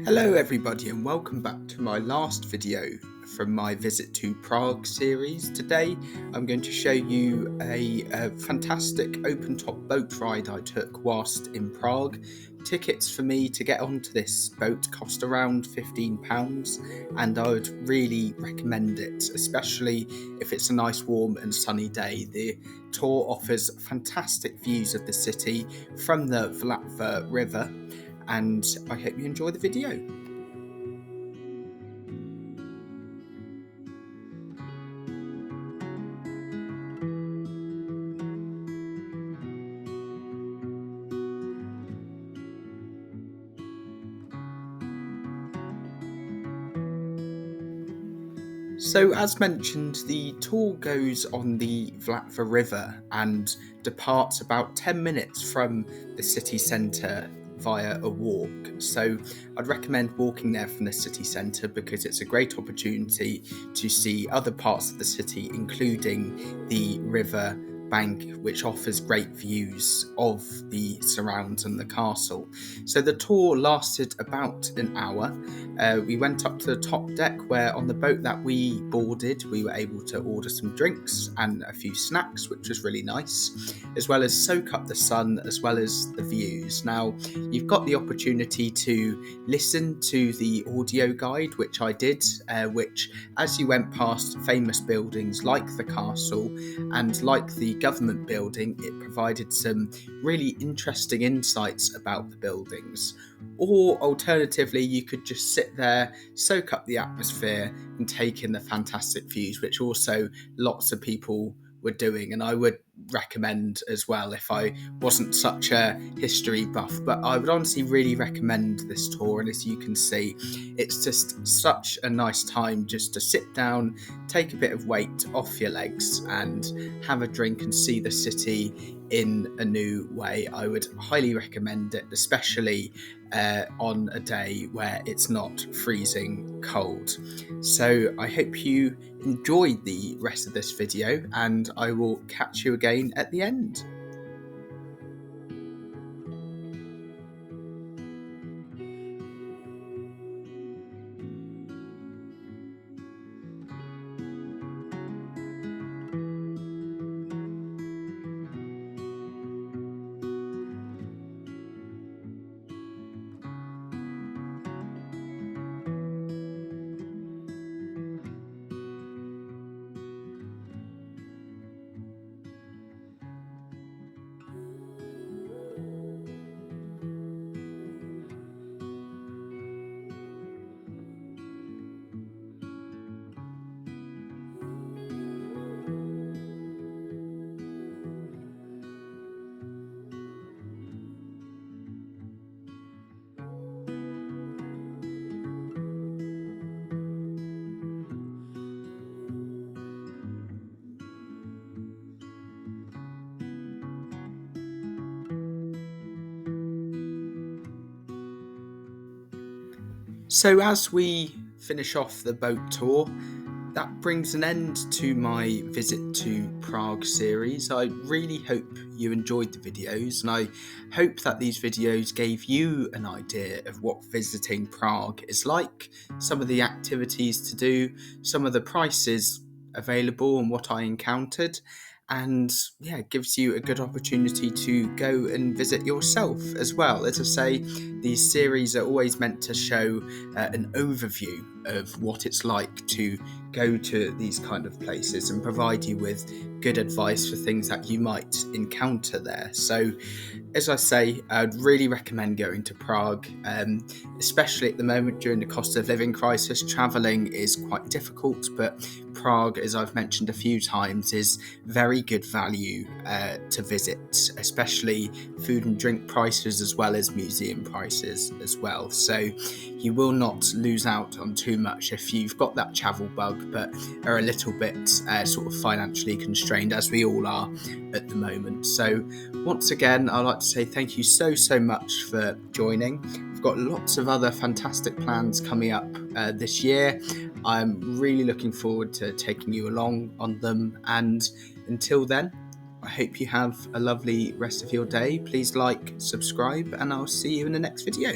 Hello everybody and welcome back to my last video from my visit to Prague series. Today I'm going to show you a fantastic open-top boat ride I took whilst in Prague. Tickets for me to get onto this boat cost around £15 and I would really recommend it, especially if it's a nice warm and sunny day. The tour offers fantastic views of the city from the Vlatva River, and I hope you enjoy the video. So as mentioned, the tour goes on the Vlatva River and departs about 10 minutes from the city centre via a walk. So I'd recommend walking there from the city centre because it's a great opportunity to see other parts of the city, including the river bank, which offers great views of the surrounds and the castle. So the tour lasted about an hour. We went up to the top deck where on the boat that we boarded we were able to order some drinks and a few snacks, which was really nice, as well as soak up the sun as well as the views. Now you've got the opportunity to listen to the audio guide, which I did, which as you went past famous buildings like the castle and like the government building, it provided some really interesting insights about the buildings. Or alternatively, you could just sit there, soak up the atmosphere and take in the fantastic views, which also lots of people were doing, and I would recommend as well if I wasn't such a history buff. But I would honestly really recommend this tour, and as you can see, it's just such a nice time just to sit down, take a bit of weight off your legs and have a drink and see the city in a new way. I would highly recommend it, especially on a day where it's not freezing cold. So I hope you enjoyed the rest of this video, and I will catch you again at the end. So as we finish off the boat tour, that brings an end to my visit to Prague series. I really hope you enjoyed the videos, and I hope that these videos gave you an idea of what visiting Prague is like, some of the activities to do, some of the prices available and what I encountered, and yeah, it gives you a good opportunity to go and visit yourself as well. As I say, these series are always meant to show an overview of what it's like to go to these kind of places and provide you with good advice for things that you might encounter there. So as I say, I'd really recommend going to Prague, especially at the moment during the cost of living crisis. Travelling is quite difficult, but Prague, as I've mentioned a few times, is very good value to visit, especially food and drink prices as well as museum prices as well. So you will not lose out on too much if you've got that travel bug but are a little bit sort of financially constrained, as we all are at the moment. So once again, I'd like to say thank you so much for joining. We've got lots of other fantastic plans coming up this year. I'm really looking forward to taking you along on them, and until then, I hope you have a lovely rest of your day. Please like, subscribe, and I'll see you in the next video.